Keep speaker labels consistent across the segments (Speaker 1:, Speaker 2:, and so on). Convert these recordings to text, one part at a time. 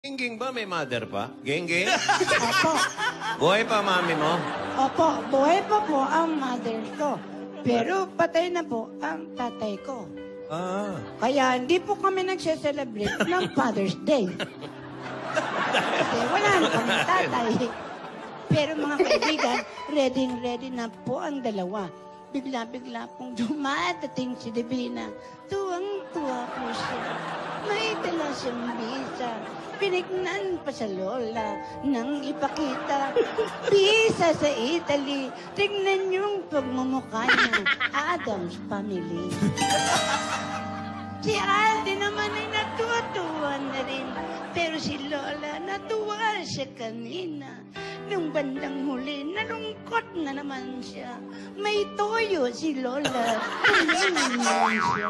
Speaker 1: Gingging ba? May mother pa? Gingging?
Speaker 2: Opo.
Speaker 1: Buhay pa mami mo?
Speaker 2: Opo, buhay pa po ang mother ko. Pero patay na po ang tatay ko.
Speaker 1: Ah.
Speaker 2: Kaya hindi po kami nagse-celebrate ng Father's Day. Kasi wala na kami tatay. Pero mga kaibigan, ready na po ang dalawa. Bigla-bigla pong dumadating si Divina. Tuwang-tuwa po siya. May dala siyang bisa. Pinignan pa sa lola nang ipakita. Bisa sa Italy. Tignan yung pagmumukha niya. Adam's Family. Si Aldi naman ay natuwa na rin. Pero si Lola natuwa siya kanina. Nung bandang huli, nalungkot na naman siya. May toyo si Lola. Tumingin naman siya.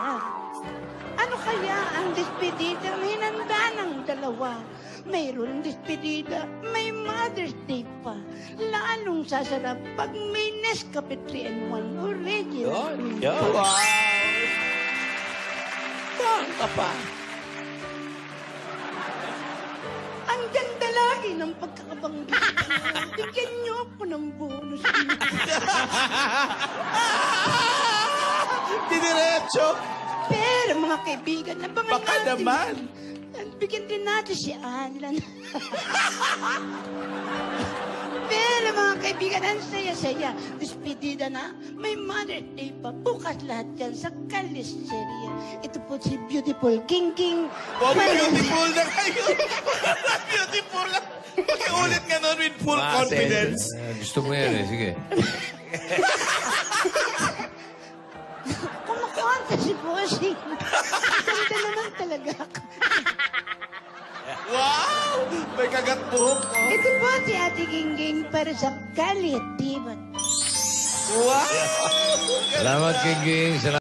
Speaker 2: Ano kaya ang despedida hinanda ng dalawa? Mayroon despedida, may Mother's Day pa. Lalong sasarap pag may Nescafe 3-in-1 original.
Speaker 1: Wow! Saan ka pa?
Speaker 2: Ang ganda lagi ng pagkakabanggit ko. Bigyan niyo ako ng bonus.
Speaker 1: Didiretso!
Speaker 2: Pero mga kaibigan, abangan
Speaker 1: Baka
Speaker 2: natin.
Speaker 1: naman.
Speaker 2: Bigyan din natin si Alan. Pero mga kaibigan, ang saya-saya. Despedida na, may Mother's Day pa. Bukas lahat yan sa Calisteria. Ito po si Beautiful King.
Speaker 3: Oh, beautiful na kayo. Beautiful na. Pakiulit nga nun with full confidence.
Speaker 4: Gusto mo yan eh. Sige.
Speaker 2: Kumukonta si Bossing. Ganda naman talaga ako.
Speaker 3: Wow! May kagat buhok.
Speaker 2: Ito po si Ate Gingging para sa Kalitiban.
Speaker 3: Wow!
Speaker 4: Salamat, King.